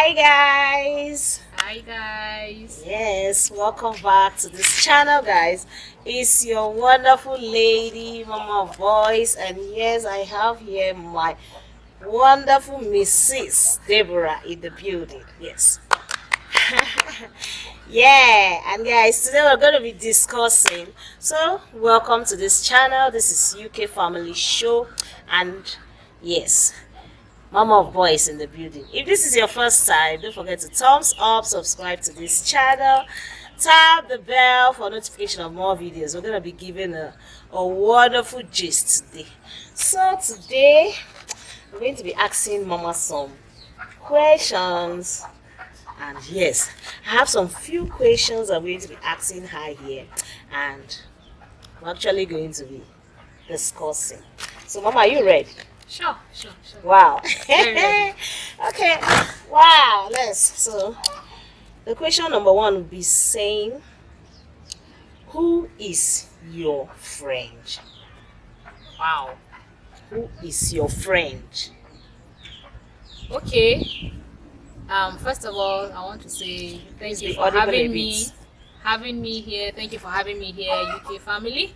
Hi guys. Hi guys. Yes, welcome back to this channel, guys. It's your wonderful lady, Mama Voice, and yes, I have here my wonderful Mrs. Deborah in the building. Yes. Yeah, and guys, today we're going to be discussing. So, welcome to this channel. This is UK Family Show, and yes, Mama of Boys in the building. If this is your first time, don't forget to thumbs up, subscribe to this channel, tap the bell for notification of more videos. We're going to be giving a wonderful gist today. So today, we're going to be asking Mama some questions. And yes, I have some few questions I'm going to be asking her here. And we're actually going to be discussing. So Mama, are you ready? Sure. Wow. Very ready. Okay. Wow. So the question number one would be saying, who is your friend? Wow. Who is your friend? Okay. First of all, I want to say thank you for having me here. Thank you for having me here, UK family.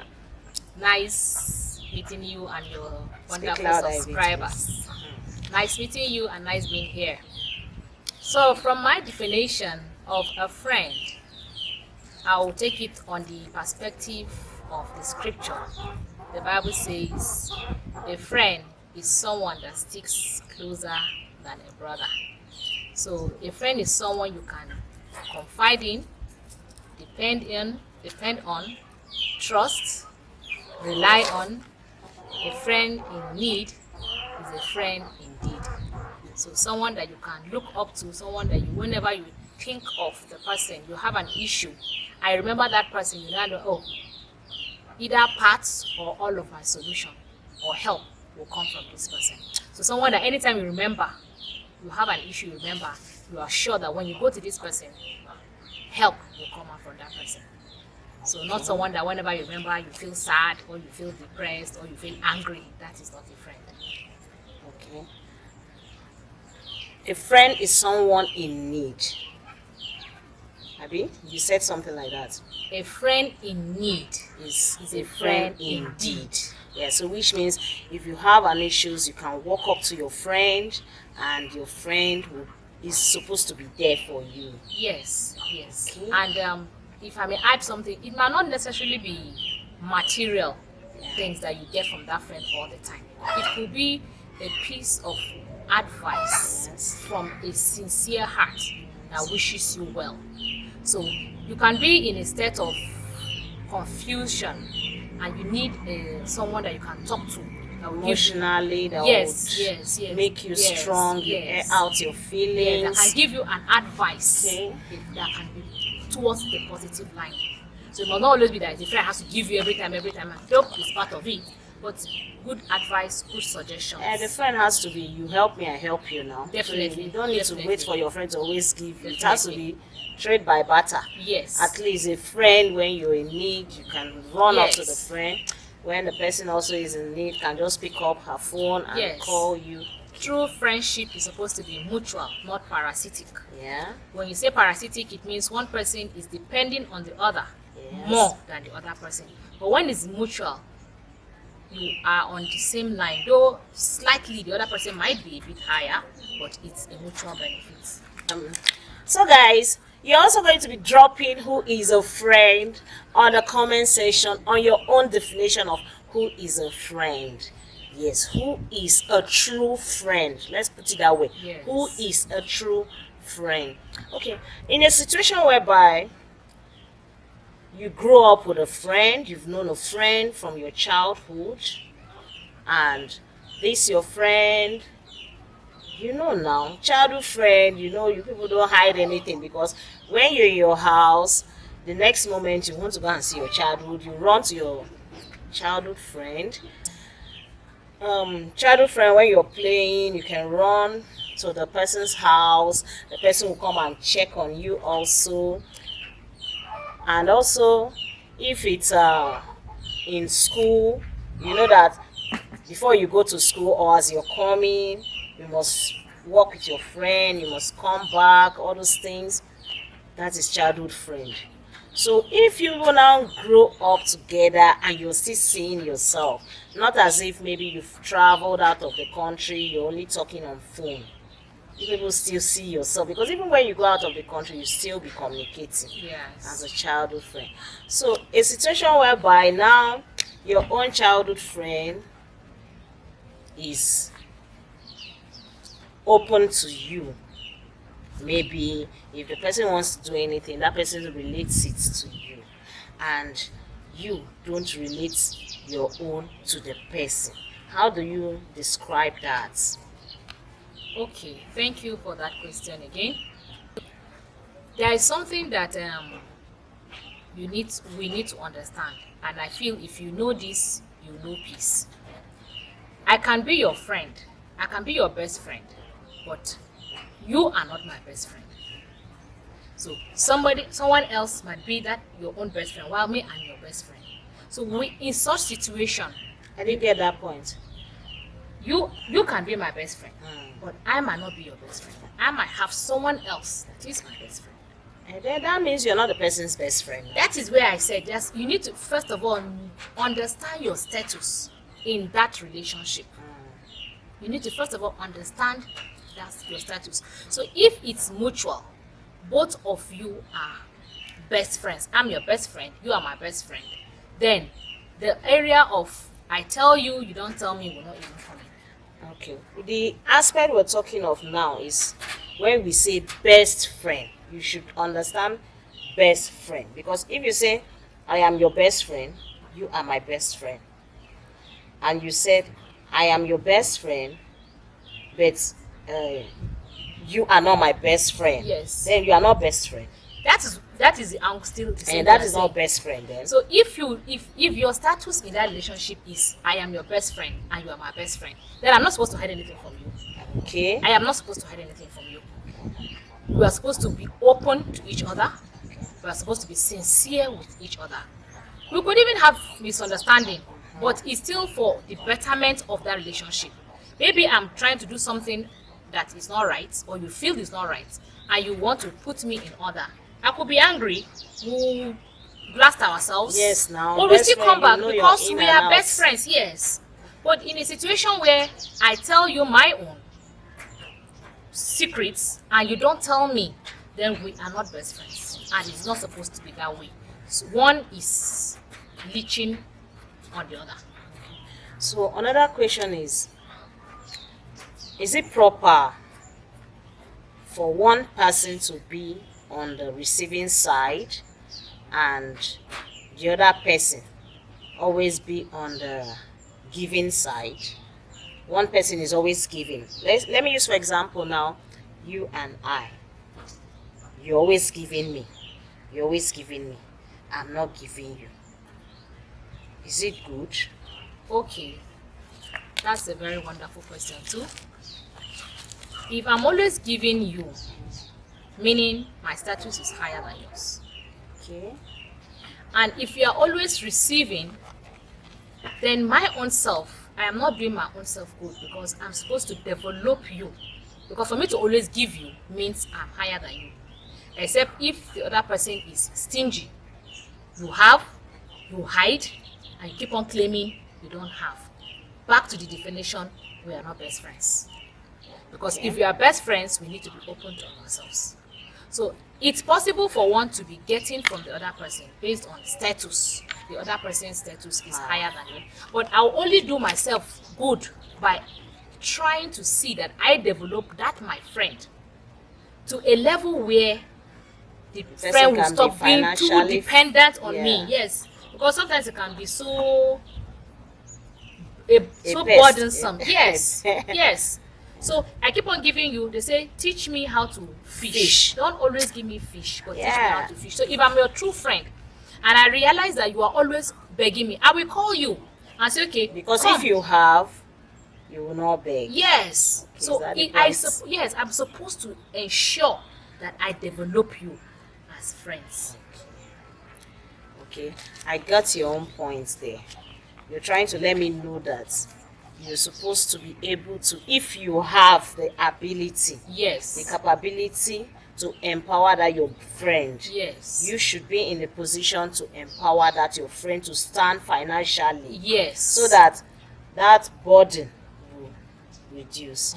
Nice meeting you and your wonderful subscribers. Nice meeting you and nice being here. So, from my definition of a friend, I will take it on the perspective of the scripture. The Bible says a friend is someone that sticks closer than a brother. So a friend is someone you can confide in, depend on, trust, rely on. A friend in need is a friend indeed. So someone that you can look up to, someone that whenever you think of the person, you have an issue. I remember that person, you know, either parts or all of my solution or help will come from this person. So someone that anytime you remember, you have an issue, remember, you are sure that when you go to this person, help will come out from that person. So not someone that whenever you remember, you feel sad or you feel depressed or you feel angry. That is not a friend. Okay. A friend is someone in need. Abi, you said something like that. A friend in need is a friend indeed. Yeah, so which means if you have an issues, you can walk up to your friend, and your friend is supposed to be there for you. Yes. Okay. And if I may add something, it might not necessarily be material things that you get from that friend all the time. It could be a piece of advice from a sincere heart that wishes you well. So you can be in a state of confusion and you need someone that you can talk to emotionally, that would make you strong, you air out your feelings, that can give you an advice that can be towards the positive line. So it must not always be that the friend has to give you every time, and help is part of it. But good advice, good suggestions. The friend has to be, you help me, I help you now. Definitely. So you don't need to wait for your friend to always give you. It has to be trade by barter. Yes. At least a friend, when you're in need, you can run up to the friend. When the person also is in need, can just pick up her phone and call you. True friendship is supposed to be mutual, not parasitic. Yeah. When you say parasitic, it means one person is depending on the other more than the other person. But when it's mutual, you are on the same line. Though slightly the other person might be a bit higher, but it's a mutual benefit. So guys, you're also going to be dropping who is a friend on the comment section on your own definition of who is a friend. Yes, who is a true friend? Let's put it that way. Yes. Who is a true friend? Okay, in a situation whereby you grow up with a friend, you've known a friend from your childhood, and this your friend, you know now, childhood friend, you know, you people don't hide anything, because when you're in your house, the next moment you want to go and see your childhood, you run to your childhood friend. Childhood friend, when you're playing, you can run to the person's house. The person will come and check on you also. And also, if it's in school, you know that before you go to school or as you're coming, you must work with your friend, you must come back, all those things. That is childhood friend. So if you will now grow up together and you're still seeing yourself, not as if maybe you've traveled out of the country, you're only talking on phone. You people still see yourself, because even when you go out of the country, you still be communicating as a Yes. childhood friend. So a situation whereby now your own childhood friend is open to you. Maybe if the person wants to do anything, that person relates it to you, and you don't relate your own to the person. How do you describe that? Okay, thank you for that question again. There is something that we need to understand, and I feel if you know this, you know peace. I can be your friend, I can be your best friend, but you are not my best friend. So someone else might be that your own best friend, while me I'm your best friend. So we in such situation, I didn't get that point. you can be my best friend, Mm. but I might not be your best friend. I might have someone else that is my best friend. And then that means you're not the person's best friend. That is where I said, yes, you need to first of all understand your status in that relationship. You need to first of all understand that's your status. So if it's mutual, both of you are best friends. I'm your best friend, you are my best friend. Then the area of I tell you, you don't tell me will not even come in. Okay. The aspect we're talking of now is when we say best friend, you should understand best friend. Because if you say, I am your best friend, you are my best friend, and you said, I am your best friend, but you are not my best friend, Yes. then you are not best friend. That is I'm still the same. And that thing is I'm not saying. best friend then. So if your status in that relationship is I am your best friend and you are my best friend, then I'm not supposed to hide anything from you. Okay. I am not supposed to hide anything from you. We are supposed to be open to each other. We are supposed to be sincere with each other. We could even have misunderstanding, but it's still for the betterment of that relationship. Maybe I'm trying to do something that is not right, or you feel is not right, and you want to put me in order. I could be angry. We'll blast ourselves. Yes, now, But we best still friend, come back you know your because in we and are out. best friends, yes. But in a situation where I tell you my own secrets and you don't tell me, then we are not best friends. And it's not supposed to be that way. So one is leeching on the other. So another question is it proper for one person to be on the receiving side and the other person always be on the giving side? One person is always giving. Let me use for example now, you and I. You're always giving me. You're always giving me. I'm not giving you. Is it good? Okay, that's a very wonderful question too. If I'm always giving you, meaning my status is higher than yours. Okay. And if you are always receiving, then my own self, I am not doing my own self good because I'm supposed to develop you. Because for me to always give you means I'm higher than you. Except if the other person is stingy. You have, you hide, and you keep on claiming you don't have. Back to the definition, we are not best friends. Because if we are best friends, we need to be open to ourselves. So it's possible for one to be getting from the other person based on status. The other person's status is higher than me. But I'll only do myself good by trying to see that I develop that my friend to a level where the person friend will can be stop being too financially dependent on yeah. me. Yes. Because sometimes it can be so so pest. burdensome. Yes. Yes. So I keep on giving you, they say, teach me how to fish. Don't always give me fish, but teach me Yeah. how to fish. So if I'm your true friend and I realize that you are always begging me, I will call you and say, okay, Because come. if you have, you will not beg. Yes. Okay, So is that the point? yes, I'm supposed to ensure that I develop you as friends. Okay, I got your own points there. You're trying to let me know that you're supposed to be able to, if you have the ability, Yes. the capability to empower that your friend, Yes. you should be in a position to empower that your friend to stand financially, Yes. so that that burden will reduce.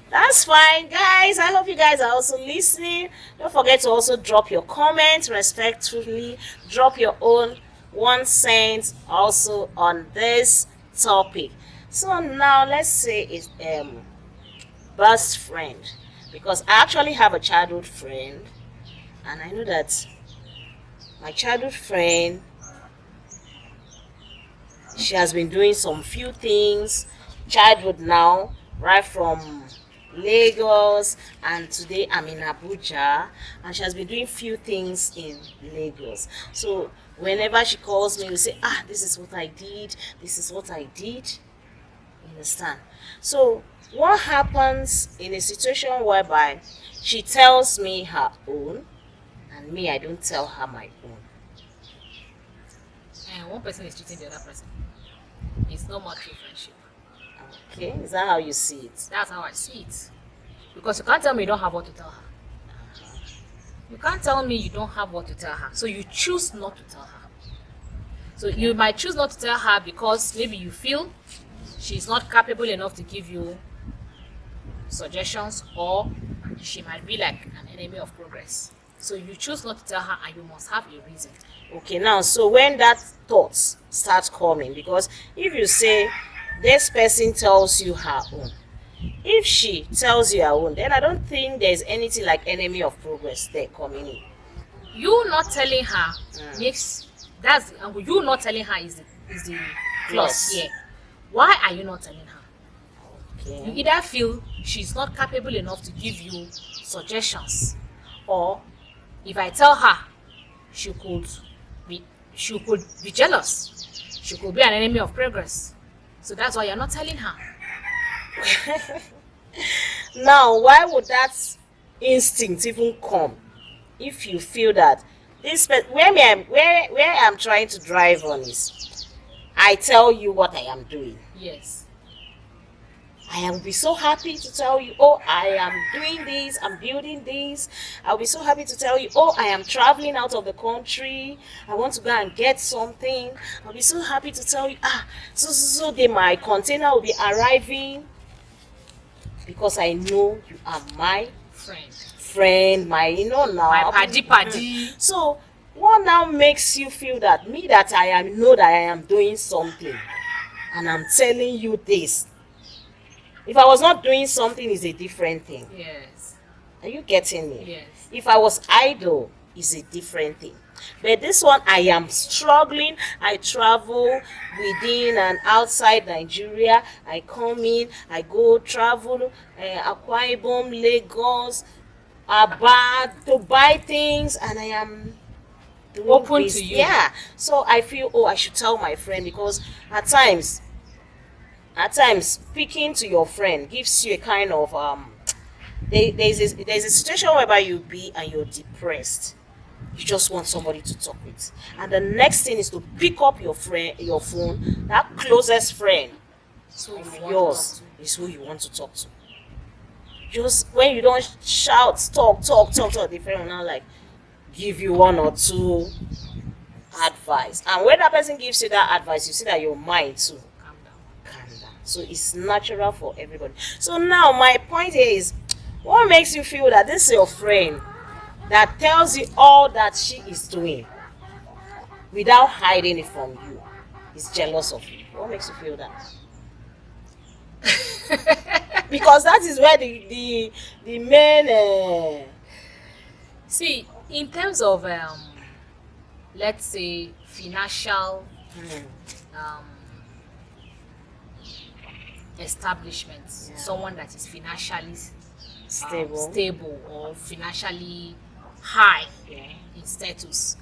That's fine, guys. I hope you guys are also listening. Don't forget to also drop your comments respectfully. Drop your own 1 cent also on this topic. So now let's say it's best friend, because I actually have a childhood friend, and I know that my childhood friend, she has been doing some few things childhood now, right from Lagos, and today I'm in Abuja, and she has been doing few things in Lagos. So whenever she calls me, we say, this is what I did, this is what I did. You understand? So what happens in a situation whereby she tells me her own, and me, I don't tell her my own? And one person is treating the other person. It's not much true friendship. Okay, is that how you see it? That's how I see it. Because you can't tell me you don't have what to tell her. You can't tell me you don't have what to tell her. So you choose not to tell her. So you might choose not to tell her because maybe you feel she's not capable enough to give you suggestions, or she might be like an enemy of progress. So you choose not to tell her, and you must have a reason. Okay, now, so when that thoughts start coming, because if you say this person tells you her own, if she tells you her own, then I don't think there's anything like enemy of progress there coming in. You not telling her makes that's you not telling her is the plus here. Why are you not telling her? Okay. You either feel she's not capable enough to give you suggestions, or if I tell her, she could be jealous. She could be an enemy of progress. So that's why you're not telling her. Now, why would that instinct even come if you feel that this where I'm trying to drive on is, I tell you what I am doing. Yes. I will be so happy to tell you, oh, I am doing this, I'm building this. I'll be so happy to tell you, oh, I am traveling out of the country, I want to go and get something. I'll be so happy to tell you, so my container will be arriving, because I know you are my friend, my now. My paddy. So what now makes you feel that I know that I am doing something, and I'm telling you this? If I was not doing something, is a different thing. Yes. Are you getting me? Yes. If I was idle, is a different thing. But this one, I am struggling. I travel within and outside Nigeria. I come in, I go travel, Akwa Ibom, Lagos, Aba, to buy things, and I am open to you. Yeah. So I feel, I should tell my friend, because at times speaking to your friend gives you a kind of there's a situation whereby you'll be and you're depressed. You just want somebody to talk with, and the next thing is to pick up your phone. That closest friend of yours is who you want to talk to. Just when you don't shout, talk, the friend will now like give you one or two advice, and when that person gives you that advice, you see that your mind too calm down. So it's natural for everybody. So now my point here is, what makes you feel that this is your friend that tells you all that she is doing without hiding it from you, is jealous of you? What makes you feel that? Because that is where the main see, in terms of let's say financial establishments, someone that is financially stable or financially high in status,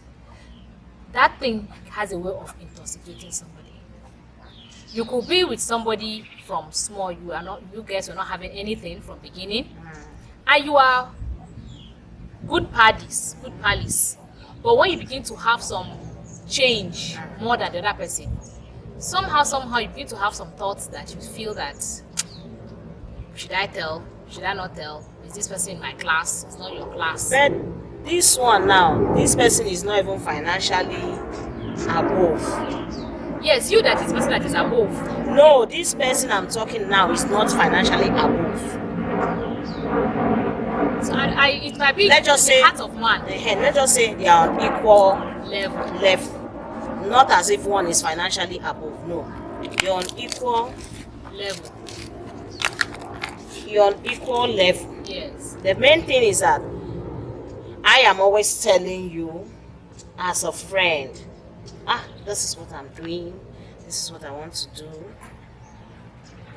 that thing has a way of intoxicating somebody. You could be with somebody from small, you guys are not having anything from beginning, and you are good pals. But when you begin to have some change more than the other person, somehow you begin to have some thoughts that you feel that, should I tell? Should I not tell? Is this person in my class? It's not your class. But this one now, this person is not even financially above. Yes, you that is person that is above. No, this person I'm talking now is not financially above. So it might be Let's just the say, heart of man let's just say they are on equal level. level. Not as if one is financially above. No, you're on equal Level. You're on equal level. Yes. The main thing is that I am always telling you as a friend, this is what I'm doing, this is what I want to do,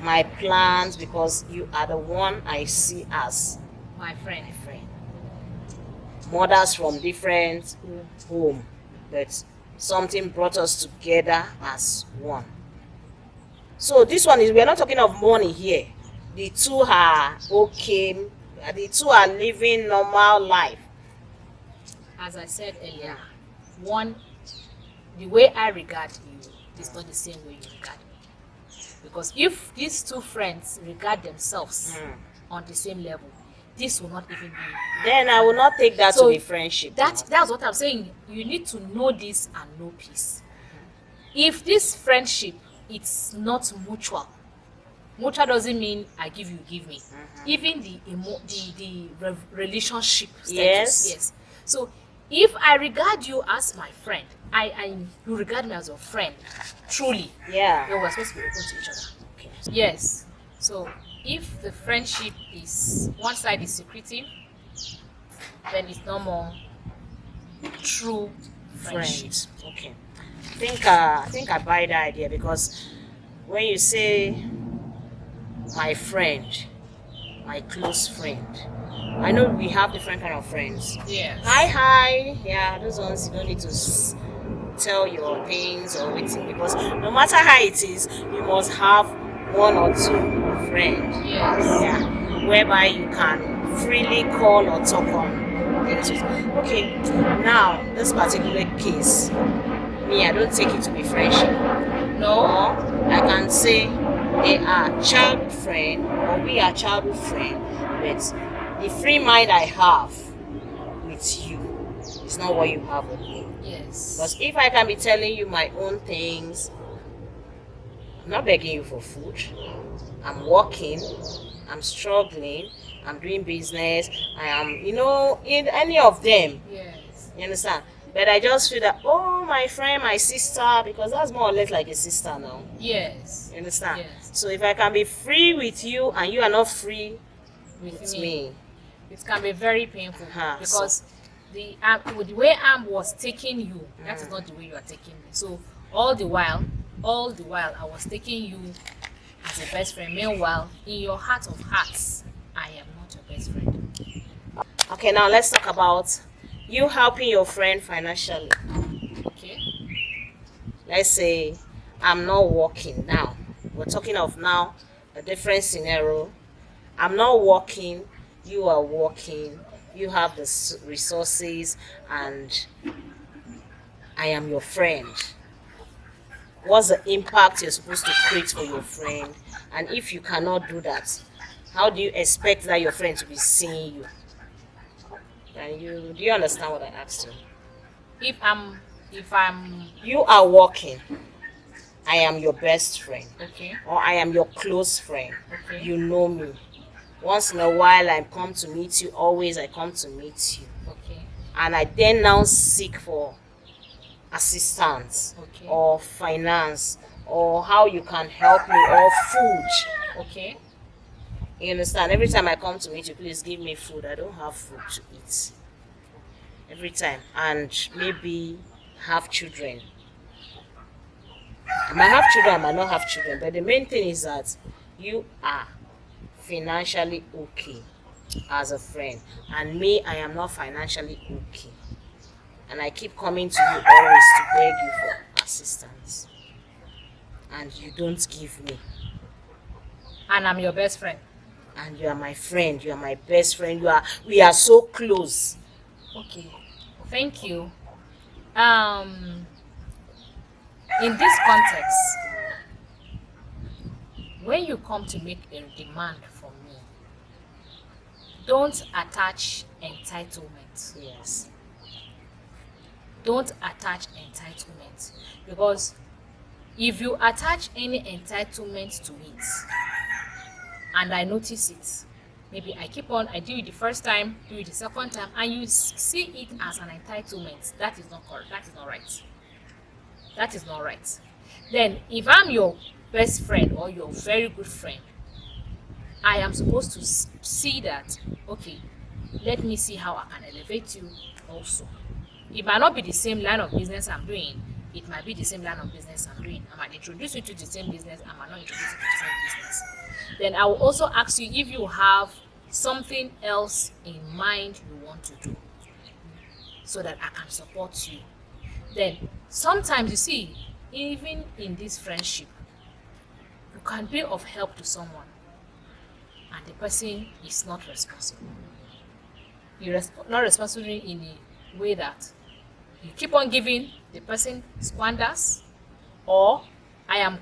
my plans, because you are the one I see as My friend. Mothers from different home, but something brought us together as one. So this one is, we're not talking of money here. The two are okay. The two are living normal life. As I said earlier, one, the way I regard you is not the same way you regard me. Because if these two friends regard themselves on the same level, this will not even be. Then I will not take that So to be friendship. That's what I'm saying. You need to know this and know peace. If this friendship, it's not mutual. Mutual doesn't mean I give you, give me. Even the relationship status. Yes. So if I regard you as my friend, you regard me as your friend, truly. Yeah. Then we're supposed to be open to each other. Okay. Yes. So if the friendship is one side is secretive, then it's no more true friendship. Friends. Okay. I think I buy the idea, because when you say my friend, my close friend, I know we have different kind of friends. Yes. Hi. Yeah, those ones you don't need to tell your things or anything, because no matter how it is, you must have one or two friends. Yes. Yeah, whereby you can freely call or talk on things. Okay, now this particular case, me, I don't take it to be friendship. No. Or I can say they are childhood friend, or we are childhood friend, but the free mind I have with you is not what you have with me. Yes. Because if I can be telling you my own things, I'm not begging you for food. I'm working, I'm struggling, I'm doing business, I am, in any of them. Yes. You understand? But I just feel that, my friend, my sister, because that's more or less like a sister now. Yes. You understand? Yes. So if I can be free with you and you are not free with me, it can be very painful, because so with the way I was taking you, that is not the way you are taking me. So all the while I was taking you as a best friend. Meanwhile, in your heart of hearts, I am not your best friend. Okay, now let's talk about you helping your friend financially. Okay. Let's say I'm not working now. We're talking of now a different scenario. I'm not working, you are working, you have the resources, and I am your friend. What's the impact you're supposed to create for your friend? And if you cannot do that, how do you expect that your friend to be seeing you? Do you understand what I asked you? If I'm You are working, I am your best friend, okay. or I am your close friend. Okay. You know me. Once in a while I come to meet you, always I come to meet you. Okay. And I then now seek for assistance, Okay. or finance, or how you can help me, or food. Okay. You understand? Every time I come to meet you, please give me food. I don't have food to eat. Every time. And maybe have children. I might have children, I might not have children. But the main thing is that you are financially okay as a friend. And me, I am not financially okay. And I keep coming to you always to beg you for assistance. And you don't give me. And I'm your best friend. And you are my friend, you are my best friend, we are so close. Okay, thank you. In this context, when you come to make a demand from me, don't attach entitlement. Yes. Don't attach entitlement, because if you attach any entitlement to it and I notice it, maybe I do it the first time, do it the second time, and you see it as an entitlement, that is not correct. That is not right. That is not right. Then if I'm your best friend or your very good friend, I am supposed to see that, okay, let me see how I can elevate you also. It might not be the same line of business I'm doing, it might be the same line of business I'm doing. I might introduce you to the same business, I might not introduce you to the same business. Then I will also ask you if you have something else in mind you want to do, so that I can support you. Then sometimes you see, even in this friendship, you can be of help to someone and the person is not responsible. You're not responsible in a way that you keep on giving, the person squanders, or I am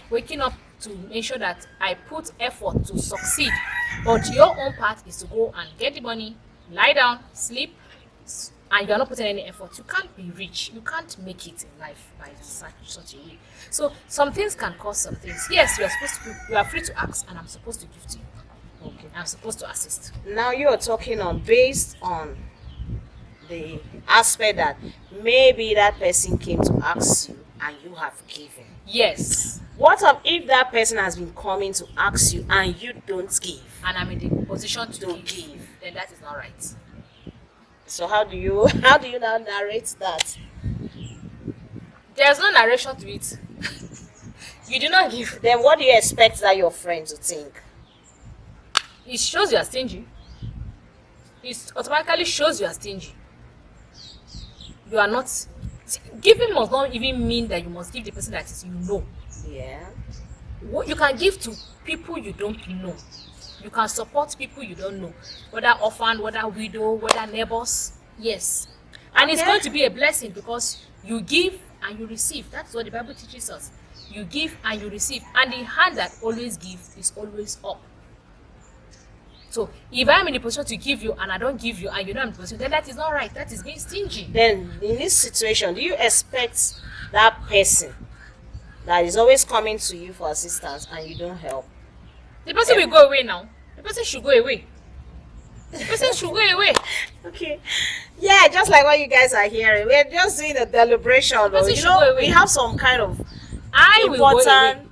waking up to make sure that I put effort to succeed, but your own part is to go and get the money, lie down, sleep, and you are not putting any effort. You can't be rich. You can't make it in life by such a way. So some things can cause some things. Yes, you are free to ask, and I'm supposed to give to you. Okay. I'm supposed to assist. Now you're talking on based on the aspect that maybe that person came to ask you and you have given. Yes. What if that person has been coming to ask you and you don't give? And I'm in the position to Don't give. give. Then that is not right. So how do you now narrate that? There's no narration to it. You do not give. Then what do you expect that your friend to think? It shows you are stingy. It automatically shows you are stingy. You are not. Giving must not even mean that you must give the person that is you know. Yeah. What you can give to people you don't know. You can support people you don't know, whether orphan, whether widow, whether neighbors. Yes, and it's going to be a blessing because you give and you receive. That's what the Bible teaches us. You give and you receive, and the hand that always gives is always up. So if I'm in the position to give you and I don't give you and you're not in the position, then that is not right. That is being stingy. Then in this situation, do you expect that person that is always coming to you for assistance and you don't help? The person will go away now. The person should go away. The person should go away. Okay. Yeah, just like what you guys are hearing. We're just doing a deliberation. person should go away. We have some kind of I will go away. important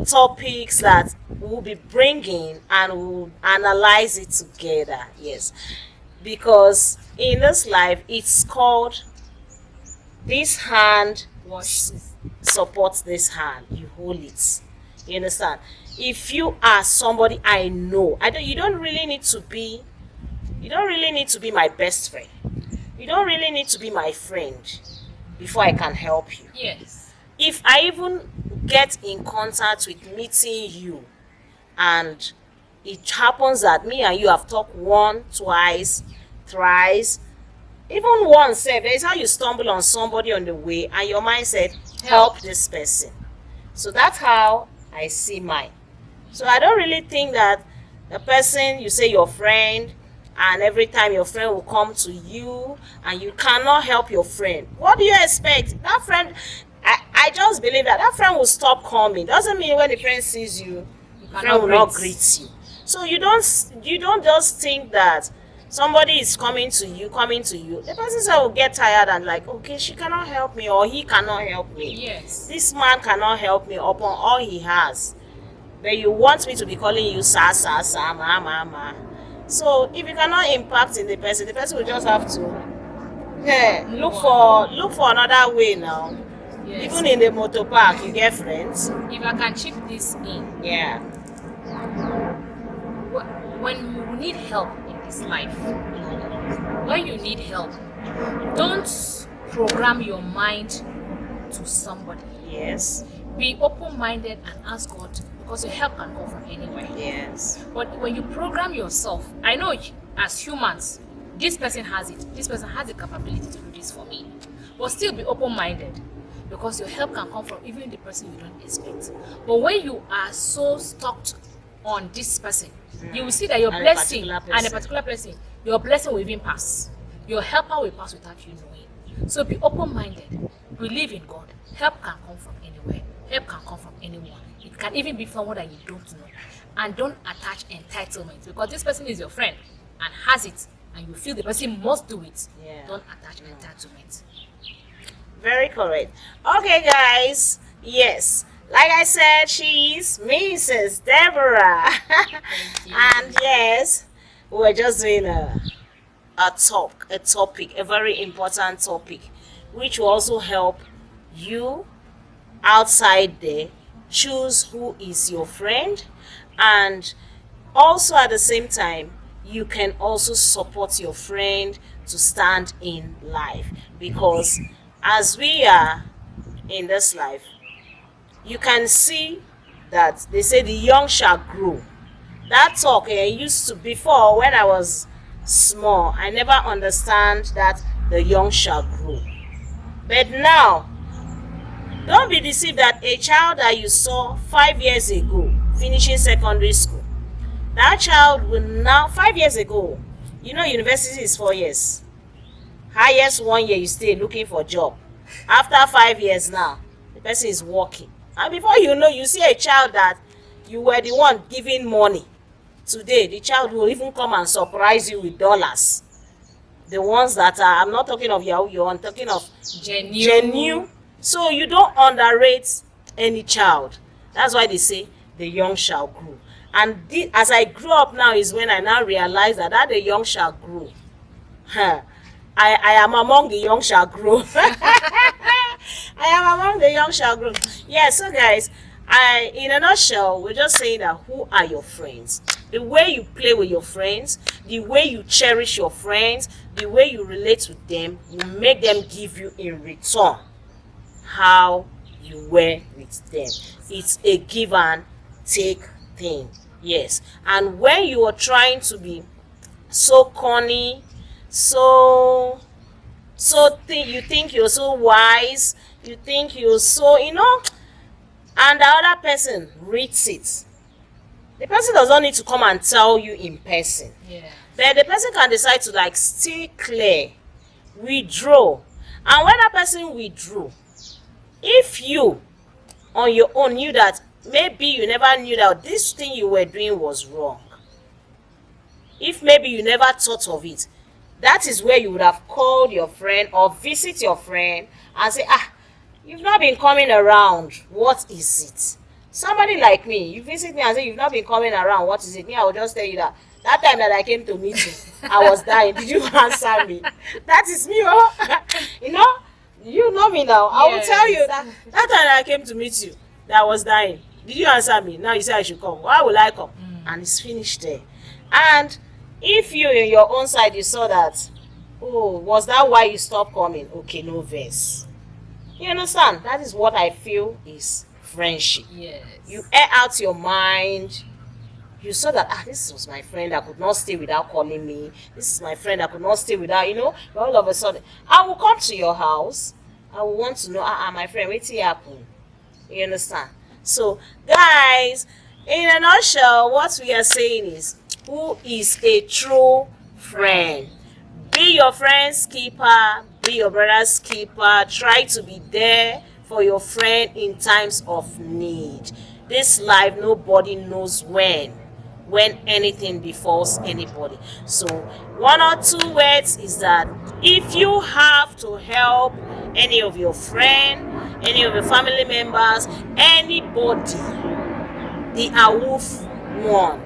topics that we'll be bringing and we'll analyze it together. Yes. Because in this life, it's called this hand Watch this. supports this hand. You hold it. You understand? If you are somebody I know, you don't really need to be my best friend. You don't really need to be my friend before I can help you. Yes. If I even get in contact with meeting you and it happens that me and you have talked one, twice, thrice, even once, there is how you stumble on somebody on the way and your mind said, help this person. So that's how I see mine. So I don't really think that the person you say your friend and every time your friend will come to you and you cannot help your friend. What do you expect? That friend, I just believe that friend will stop coming. Doesn't mean when the friend sees you, the friend will not greet you. So you don't just think that somebody is coming to you. The person will get tired and like, okay, she cannot help me or he cannot help me. Yes. This man cannot help me upon all he has. But you want me to be calling you sa, ma. So if you cannot impact in the person will just have to look for another way now. Yes. Even in the motor park, you get friends. If I can chip this in. Yeah. When you need help in this life, when you need help, don't program your mind to somebody. Yes. Be open-minded and ask God, because your help can come from anywhere. Yes. But when you program yourself, I know as humans, this person has it. This person has the capability to do this for me. But still be open-minded. because your help can come from even the person you don't expect. But when you are so stuck on this person, you will see that your And a blessing particular and a person. particular person, your blessing will even pass. Your helper will pass without you knowing. So be open-minded. Believe in God. Help can come from anywhere. Help can come from anyone. It can even be someone that you don't know. And don't attach entitlement, because this person is your friend and has it, and you feel the person must do it. Yeah. Don't attach entitlement. Very correct. Okay, guys. Yes. Like I said, she's Mrs. Deborah. Thank you. And yes, we're just doing a topic, a very important topic, which will also help you outside there choose who is your friend, and also at the same time you can also support your friend to stand in life, because as we are in this life, you can see that they say the young shall grow. That talk used to, before when I was small, I never understand that the young shall grow. But now, don't be deceived that a child that you saw 5 years ago finishing secondary school, that child will now, 5 years ago, university is 4 years. Highest 1 year you stay looking for job. After 5 years now, the person is working. And before you know, you see a child that you were the one giving money. Today, the child will even come and surprise you with dollars. The ones that are, I'm not talking of Yahoo, I'm talking of genuine. So you don't underrate any child. That's why they say the young shall grow. And as I grew up now is when I now realize that the young shall grow. I am among the young shall grow. I am among the young shall grow. Yeah, so guys, in a nutshell, we're just saying that who are your friends? The way you play with your friends, the way you cherish your friends, the way you relate with them will make them give you in return how you were with them. It's a give and take thing. Yes. And when you are trying to be so corny, you think you're so wise, you think you're so, and the other person reads it. The person doesn't need to come and tell you in person. Yeah. But the person can decide to stay clear, withdraw. And when that person withdrew, if you on your own knew that maybe you never knew that this thing you were doing was wrong, if maybe you never thought of it, that is where you would have called your friend or visit your friend and say, you've not been coming around, what is it? Somebody like me, you visit me and say, you've not been coming around, what is it? Me, I will just tell you that time that I came to meet you, I was dying. Did you answer me? That is me, oh. You know me now. I will tell you that time that I came to meet you, that I was dying. Did you answer me? Now you say I should come. Why will I come? And it's finished there. And if you in your own side, you saw that, was that why you stopped coming? Okay, no verse. You understand? That is what I feel is friendship. Yes. You air out your mind. You saw that, this was my friend that could not stay without calling me. This is my friend that could not stay without, all of a sudden, I will come to your house. I will want to know, my friend, what's happened? You understand? So, guys, in a nutshell, what we are saying is, who is a true friend? Be your friend's keeper, be your brother's keeper. Try to be there for your friend in times of need. This life, nobody knows when anything befalls anybody. So, one or two words is that if you have to help any of your friend, any of your family members, anybody, the awoof one.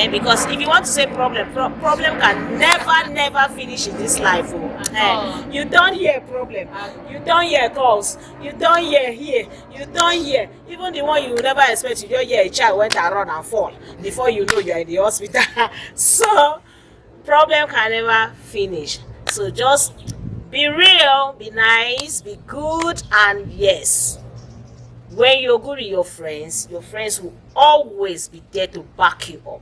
Because if you want to say problem can never finish in this life. You don't hear problem, you don't hear calls, you don't hear here, you don't hear even the one you never expect. You don't hear a child went around and fall before you know you're in the hospital. So problem can never finish. So just be real, be nice, be good, and yes, when you're good with your friends will always be there to back you up.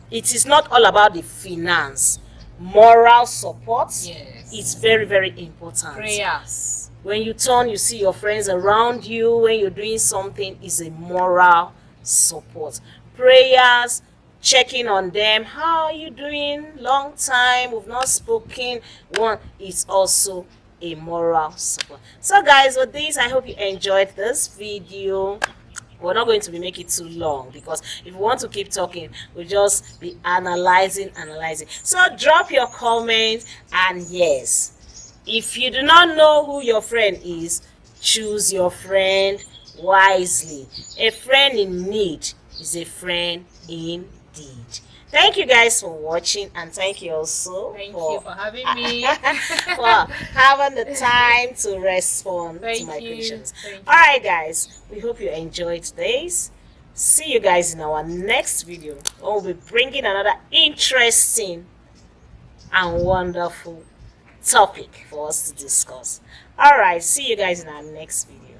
It is not all about the finance. Moral support, Yes. is very, very important. Prayers. when you turn, you see your friends around you when you're doing something, is a moral support. Prayers, checking on them, how are you doing, long time we've not spoken, one is also a moral support. So guys, with this, I hope you enjoyed this video. We're not going to be making it too long, because if we want to keep talking, we'll just be analyzing. So drop your comments, and yes, if you do not know who your friend is, choose your friend wisely. A friend in need is a friend indeed. Thank you guys for watching, and thank you also Thank you for having me. for having the time to respond to my questions. All right, guys, we hope you enjoyed today's. See you guys in our next video. We'll be bringing another interesting and wonderful topic for us to discuss. All right, see you guys in our next video.